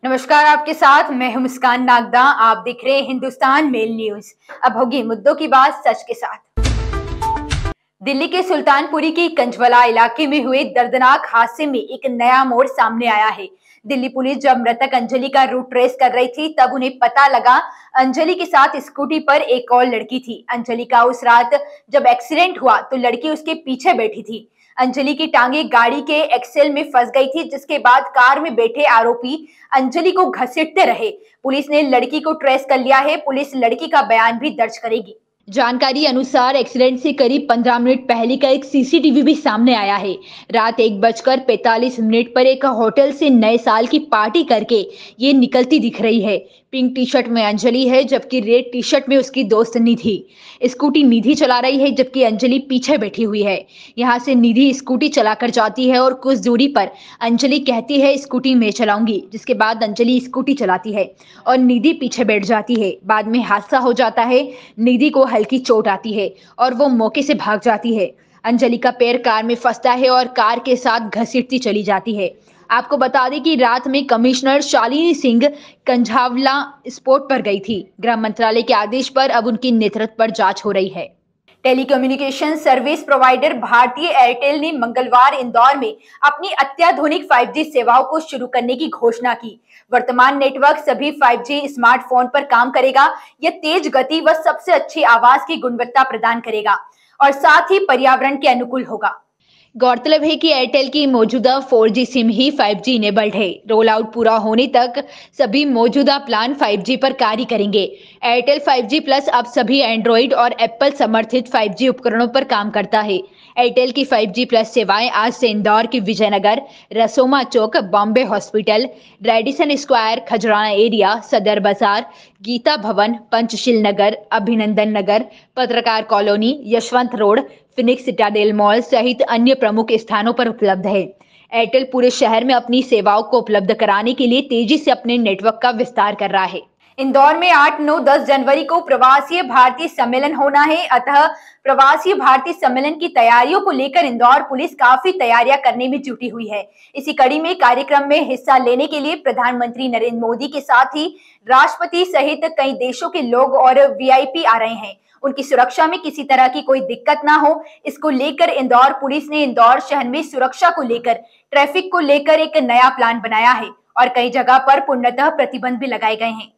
नमस्कार, आपके साथ मैं हूं मुस्कान नागदा। आप देख रहे हैं हिंदुस्तान मेल न्यूज। अब होगी मुद्दों की बात सच के साथ। दिल्ली के सुल्तानपुरी के कंजवला इलाके में हुए दर्दनाक हादसे में एक नया मोड़ सामने आया है। दिल्ली पुलिस जब मृतक अंजलि का रूट ट्रेस कर रही थी, तब उन्हें पता लगा अंजलि के साथ स्कूटी पर एक और लड़की थी। अंजलि का उस रात जब एक्सीडेंट हुआ तो लड़की उसके पीछे बैठी थी। अंजलि की टांगे गाड़ी के एक्सेल में फंस गई थी, जिसके बाद कार में बैठे आरोपी अंजलि को घसीटते रहे। पुलिस ने लड़की को ट्रेस कर लिया है। पुलिस लड़की का बयान भी दर्ज करेगी। जानकारी अनुसार एक्सीडेंट से करीब 15 मिनट पहले का एक सीसीटीवी भी सामने आया है। रात 1:45 पर एक होटल से नए साल की पार्टी करके ये निकलती दिख रही है। पिंक टी शर्ट में अंजलि है, जबकि रेड टी शर्ट में उसकी दोस्त निधि। स्कूटी निधि चला रही है, जबकि अंजलि पीछे बैठी हुई है। यहाँ से निधि स्कूटी चलाकर जाती है और कुछ दूरी पर अंजलि कहती है स्कूटी मैं चलाऊंगी, जिसके बाद अंजलि स्कूटी चलाती है और निधि पीछे बैठ जाती है। बाद में हादसा हो जाता है। निधि को हल्की चोट आती है और वो मौके से भाग जाती है। अंजलि का पैर कार में फंसता है और कार के साथ घसीटती चली जाती है। आपको बता दें कि रात में कमिश्नर शालिनी सिंह कंझावला स्पॉट पर गई थी। गृह मंत्रालय के आदेश पर अब उनकी नेतृत्व पर जांच हो रही है। टेलीकम्युनिकेशन सर्विस प्रोवाइडर भारतीय एयरटेल ने मंगलवार इंदौर में अपनी अत्याधुनिक 5G सेवाओं को शुरू करने की घोषणा की। वर्तमान नेटवर्क सभी 5G स्मार्टफोन पर काम करेगा। यह तेज गति व सबसे अच्छी आवाज की गुणवत्ता प्रदान करेगा और साथ ही पर्यावरण के अनुकूल होगा। गौरतलब है कि एयरटेल की मौजूदा 4G सिम ही 5G इनेबल्ड है। रोल आउट पूरा होने तक सभी मौजूदा प्लान 5G पर कार्य करेंगे। एयरटेल 5G प्लस अब सभी एंड्रॉइड और एप्पल समर्थित 5G उपकरणों पर काम करता है। एयरटेल की 5G प्लस सेवाएं आज से इंदौर के Vijaynagar, Rasoma Chowk, Bombay Hospital, Radisson Square, Khajrana area, Sadar Bazaar, Geeta Bhavan, Panchsheel Nagar, Abhinandan Nagar, Patrakar colony, Yashwant Road, Phoenix Citadel Mall सहित अन्य प्रमुख स्थानों पर उपलब्ध है। एयरटेल पूरे शहर में अपनी सेवाओं को उपलब्ध कराने के लिए तेजी से अपने नेटवर्क का विस्तार कर रहा है। इंदौर में 8, 9, 10 जनवरी को प्रवासी भारतीय सम्मेलन होना है। अतः प्रवासी भारतीय सम्मेलन की तैयारियों को लेकर इंदौर पुलिस काफी तैयारियां करने में जुटी हुई है। इसी कड़ी में कार्यक्रम में हिस्सा लेने के लिए प्रधानमंत्री नरेंद्र मोदी के साथ ही राष्ट्रपति सहित कई देशों के लोग और वीआईपी आ रहे हैं। उनकी सुरक्षा में किसी तरह की कोई दिक्कत ना हो, इसको लेकर इंदौर पुलिस ने इंदौर शहर में सुरक्षा को लेकर, ट्रैफिक को लेकर एक नया प्लान बनाया है और कई जगह पर पूर्णतः प्रतिबंध भी लगाए गए हैं।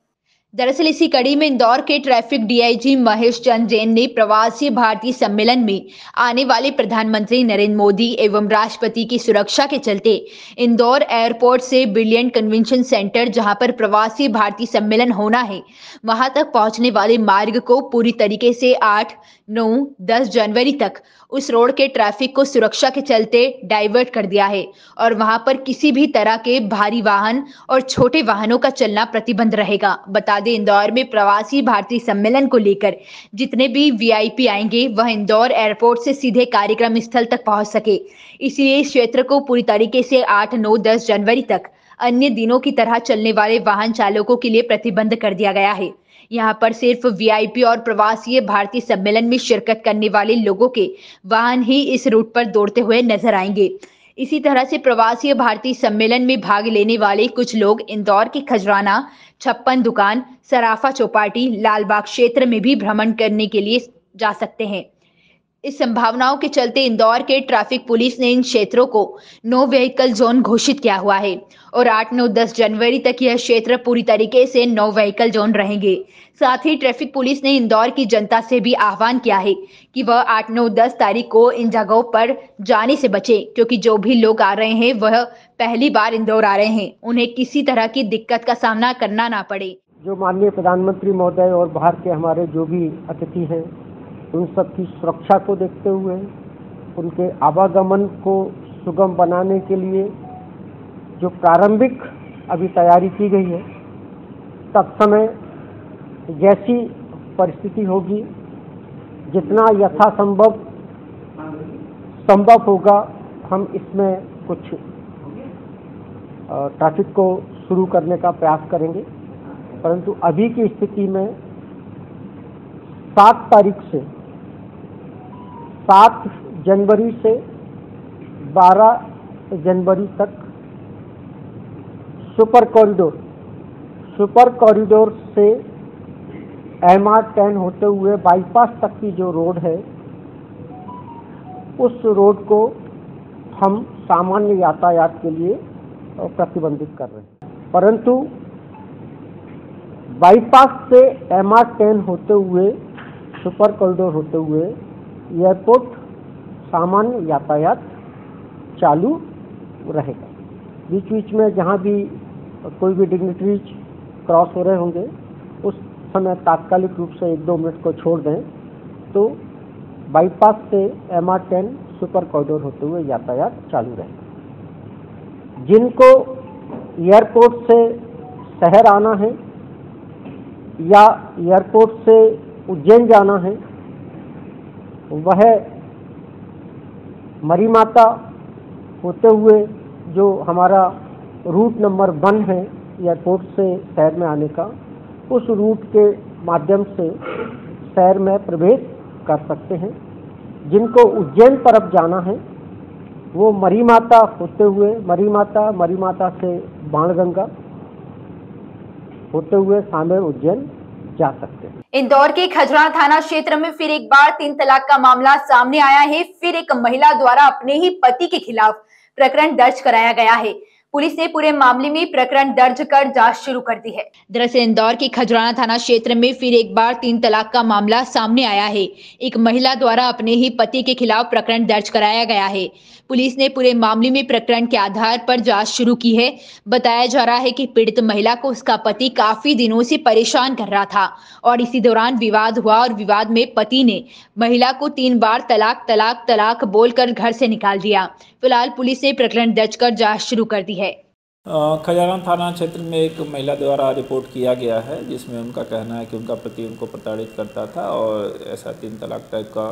दरअसल इसी कड़ी में इंदौर के ट्रैफिक डीआईजी महेश चंद्र जैन ने प्रवासी भारतीय सम्मेलन में आने वाले प्रधानमंत्री नरेंद्र मोदी एवं राष्ट्रपति की सुरक्षा के चलते इंदौर एयरपोर्ट से ब्रिलियंट कन्वेंशन सेंटर, जहां पर प्रवासी भारतीय सम्मेलन होना है, वहां तक पहुंचने वाले मार्ग को पूरी तरीके से 8, 9, 10 जनवरी तक उस रोड के ट्रैफिक को सुरक्षा के चलते डाइवर्ट कर दिया है और वहां पर किसी भी तरह के भारी वाहन और छोटे वाहनों का चलना प्रतिबंध रहेगा। बता दें, इंदौर में प्रवासी भारतीय सम्मेलन को लेकर जितने भी वीआईपी आएंगे वह इंदौर एयरपोर्ट से सीधे कार्यक्रम स्थल तक पहुंच सके। इसलिए इस क्षेत्र को पूरी तरीके से 8, 9, 10 जनवरी तक अन्य दिनों की तरह चलने वाले वाहन चालकों के लिए प्रतिबंध कर दिया गया है। यहाँ पर सिर्फ वीआईपी और प्रवासी भारतीय सम्मेलन में शिरकत करने वाले लोगों के वाहन ही इस रूट पर दौड़ते हुए नजर आएंगे। इसी तरह से प्रवासी भारतीय सम्मेलन में भाग लेने वाले कुछ लोग इंदौर के खजराना, 56 दुकान, सराफा चौपाटी, लालबाग क्षेत्र में भी भ्रमण करने के लिए जा सकते हैं। इस संभावनाओं के चलते इंदौर के ट्रैफिक पुलिस ने इन क्षेत्रों को नो व्हीकल जोन घोषित किया हुआ है और 8, 9, 10 जनवरी तक यह क्षेत्र पूरी तरीके से नो व्हीकल जोन रहेंगे। साथ ही ट्रैफिक पुलिस ने इंदौर की जनता से भी आह्वान किया है कि वह 8, 9, 10 तारीख को इन जगहों पर जाने से बचे, क्योंकि जो भी लोग आ रहे हैं वह पहली बार इंदौर आ रहे हैं, उन्हें किसी तरह की दिक्कत का सामना करना ना पड़े। जो माननीय प्रधानमंत्री महोदय और बाहर के हमारे जो भी अतिथि हैं, उन सब की सुरक्षा को देखते हुए उनके आवागमन को सुगम बनाने के लिए जो प्रारंभिक अभी तैयारी की गई है, तत्समय जैसी परिस्थिति होगी, जितना संभव होगा, हम इसमें कुछ ट्रैफिक को शुरू करने का प्रयास करेंगे। परंतु अभी की स्थिति में 7 जनवरी से 12 जनवरी तक सुपर कॉरिडोर सुपर कॉरिडोर से MR10 होते हुए बाईपास तक की जो रोड है, उस रोड को हम सामान्य यातायात के लिए प्रतिबंधित कर रहे हैं, परंतु बाईपास से MR10 होते हुए सुपर कॉरिडोर होते हुए एयरपोर्ट सामान्य यातायात चालू रहेगा। बीच बीच में जहाँ भी कोई भी डिग्निटरीज क्रॉस हो रहे होंगे उस समय तात्कालिक रूप से 1-2 मिनट को छोड़ दें, तो बाईपास से MR10 सुपर कॉरिडोर होते हुए यातायात चालू रहेगा। जिनको एयरपोर्ट से शहर आना है या एयरपोर्ट से उज्जैन जाना है, वह मरी माता होते हुए जो हमारा रूट नंबर 1 है एयरपोर्ट से शहर में आने का, उस रूट के माध्यम से शहर में प्रवेश कर सकते हैं। जिनको उज्जैन तरफ जाना है वो मरी माता होते हुए मरी माता से बाणगंगा होते हुए सामेर उज्जैन जा सकते हैं। इंदौर के खजराना थाना क्षेत्र में फिर एक बार 3 तलाक का मामला सामने आया है। फिर एक महिला द्वारा अपने ही पति के खिलाफ प्रकरण दर्ज कराया गया है। पुलिस ने पूरे मामले में प्रकरण दर्ज कर जांच शुरू कर दी है। दरअसल इंदौर के खजराना थाना क्षेत्र में फिर एक बार 3 तलाक का मामला सामने आया है। एक महिला द्वारा अपने ही पति के खिलाफ प्रकरण दर्ज कराया गया है। पुलिस ने पूरे मामले में प्रकरण के आधार पर जांच शुरू की है। बताया जा रहा है कि पीड़ित महिला को उसका पति काफी दिनों से परेशान कर रहा था और इसी दौरान विवाद हुआ और विवाद में पति ने महिला को 3 बार तलाक बोलकर घर से निकाल दिया। फिलहाल पुलिस ने प्रकरण दर्ज कर जांच शुरू कर दी है। खजराना थाना क्षेत्र में एक महिला द्वारा रिपोर्ट किया गया है, जिसमें उनका कहना है कि उनका पति उनको प्रताड़ित करता था और ऐसा 3 तलाक टाइप का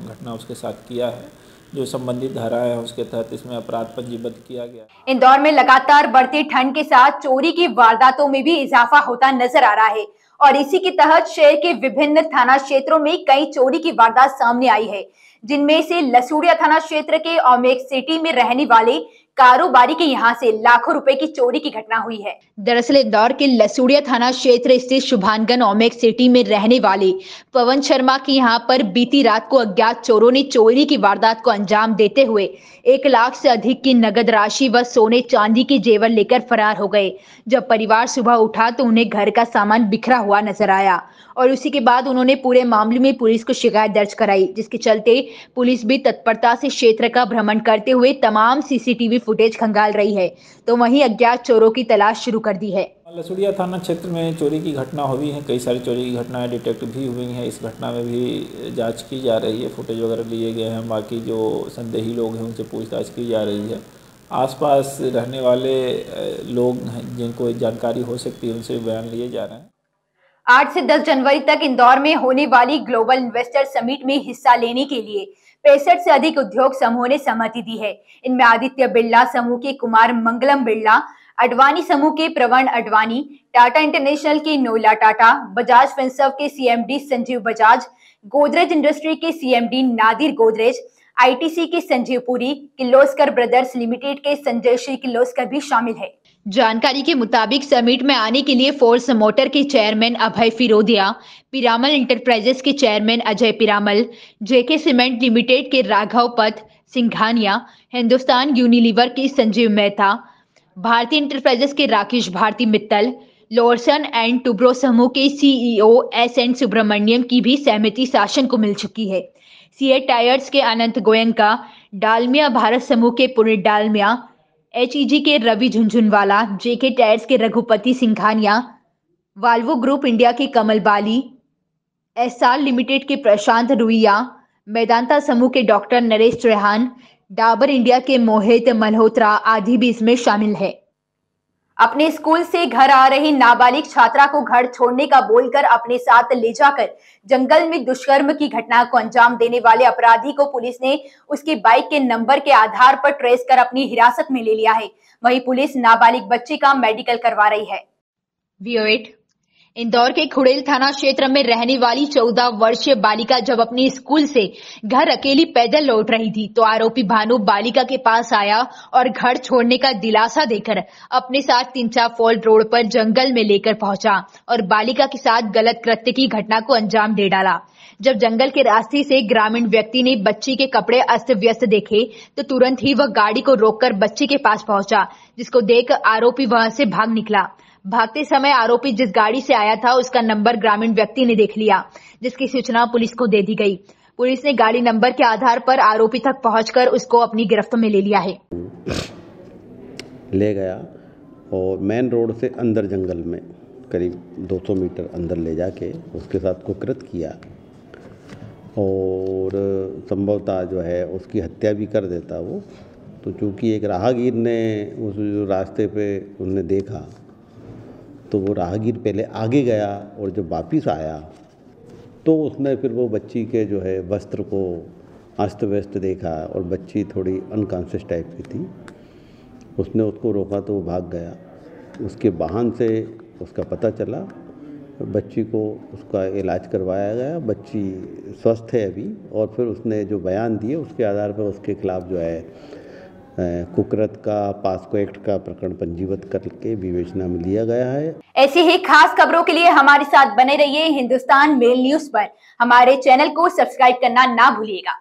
घटना उसके साथ किया है। जो संबंधित धारा है उसके तहत इसमें अपराध पंजीबद्ध किया गया। इंदौर में लगातार बढ़ती ठंड के साथ चोरी की वारदातों में भी इजाफा होता नजर आ रहा है और इसी के तहत शहर के विभिन्न थाना क्षेत्रों में कई चोरी की वारदात सामने आई है, जिनमें से लसूड़िया थाना क्षेत्र के ओमेक सिटी में रहने वाले कारोबारी के यहां से लाखों रुपए की चोरी की घटना हुई है। दरअसल इंदौर के लसूड़िया थाना क्षेत्र स्थित शुभानगंज ओमेक सिटी में रहने वाले पवन शर्मा के यहां पर बीती रात को अज्ञात चोरों ने चोरी की वारदात को अंजाम देते हुए 1 लाख से अधिक की नगद राशि व सोने चांदी के जेवर लेकर फरार हो गए। जब परिवार सुबह उठा तो उन्हें घर का सामान बिखरा हुआ नजर आया और उसी के बाद उन्होंने पूरे मामले में पुलिस को शिकायत दर्ज कराई, जिसके चलते पुलिस भी तत्परता से क्षेत्र का भ्रमण करते हुए तमाम CCTV फुटेज खंगाल रही है, तो वहीं अज्ञात चोरों की तलाश शुरू कर दी है। लसूड़िया थाना क्षेत्र में चोरी की घटना हुई है, कई सारी चोरी की घटनाएं डिटेक्ट भी हुई हैं। इस घटना में भी जांच की जा रही है, फुटेज वगैरह लिए गए हैं। बाकी जो संदेही लोग हैं उनसे पूछताछ की जा रही है। आसपास रहने वाले लोग हैं जिनको जानकारी हो सकती है उनसे बयान लिए जा रहे हैं। 8 से 10 जनवरी तक इंदौर में होने वाली ग्लोबल इन्वेस्टर समिट में हिस्सा लेने के लिए 65 से अधिक उद्योग समूहों ने सहमति दी है। इनमें आदित्य बिरला समूह के कुमार मंगलम बिरला, अडवाणी समूह के प्रवण अडवाणी, टाटा इंटरनेशनल के नोएला टाटा, बजाज फिनसर्व के CMD संजीव बजाज, गोदरेज इंडस्ट्री के CMD नादिर गोदरेज, ITC के संजीव पुरी, किर्लोस्कर ब्रदर्स लिमिटेड के संजय श्री किर्लोस्कर भी शामिल है। जानकारी के मुताबिक समिट में आने के लिए फोर्स मोटर के चेयरमैन अभय फिरोदिया, पिरामल इंटरप्राइजेस के chairman Ajay Piramal, JK cement limited के राघव पथ सिंघानिया, हिंदुस्तान यूनिलीवर के संजीव मेहता, भारतीय इंटरप्राइजेस के Rakesh Bharti Mittal, Larsen and Toubro समूह के CEO SN सुब्रमण्यम की भी सहमति शासन को मिल चुकी है। CA टायर्स के अनंत गोयंका, डालमिया भारत समूह के पुनीत डालमिया, HEG के रवि झुंझुनवाला, JK टायर्स के Raghupati Singhania, Volvo group India के कमल बाली, SR लिमिटेड के प्रशांत रुइया, मेदांता समूह के डॉक्टर नरेश चौहान, डाबर इंडिया के मोहित मल्होत्रा आदि भी इसमें शामिल है। अपने स्कूल से घर आ रही नाबालिग छात्रा को घर छोड़ने का बोलकर अपने साथ ले जाकर जंगल में दुष्कर्म की घटना को अंजाम देने वाले अपराधी को पुलिस ने उसकी बाइक के नंबर के आधार पर ट्रेस कर अपनी हिरासत में ले लिया है। वहीं पुलिस नाबालिग बच्चे का मेडिकल करवा रही है। इंदौर के खुड़ेल थाना क्षेत्र में रहने वाली 14 वर्षीय बालिका जब अपने स्कूल से घर अकेली पैदल लौट रही थी तो आरोपी भानु बालिका के पास आया और घर छोड़ने का दिलासा देकर अपने साथ 3-4 फॉल्ट रोड पर जंगल में लेकर पहुंचा और बालिका के साथ गलत कृत्य की घटना को अंजाम दे डाला। जब जंगल के रास्ते से ग्रामीण व्यक्ति ने बच्ची के कपड़े अस्त व्यस्त देखे तो तुरंत ही वह गाड़ी को रोककर बच्ची के पास पहुंचा, जिसको देख आरोपी वहां से भाग निकला। भागते समय आरोपी जिस गाड़ी से आया था उसका नंबर ग्रामीण व्यक्ति ने देख लिया, जिसकी सूचना पुलिस को दे दी गई। पुलिस ने गाड़ी नंबर के आधार पर आरोपी तक पहुंचकर उसको अपनी गिरफ्त में ले लिया है। ले गया और मेन रोड से अंदर जंगल में करीब 200 मीटर अंदर ले जाके उसके साथ कुकृत किया और संभवतः जो है उसकी हत्या भी कर देता वो। तो चूंकि एक राहगीर ने उस जो रास्ते पे उन्हें देखा तो वो राहगीर पहले आगे गया और जब वापिस आया तो उसने फिर वो बच्ची के जो है वस्त्र को अस्त व्यस्त देखा और बच्ची थोड़ी अनकॉन्शियस टाइप की थी। उसने उसको रोका तो वो भाग गया। उसके वाहन से उसका पता चला, बच्ची को उसका इलाज करवाया गया, बच्ची स्वस्थ है अभी। और फिर उसने जो बयान दिए उसके आधार पर उसके खिलाफ जो है कुकृत का पास्को एक्ट का प्रकरण पंजीबद्ध करके विवेचना में लिया गया है। ऐसी ही खास खबरों के लिए हमारे साथ बने रहिए हिंदुस्तान मेल न्यूज पर। हमारे चैनल को सब्सक्राइब करना ना भूलिएगा।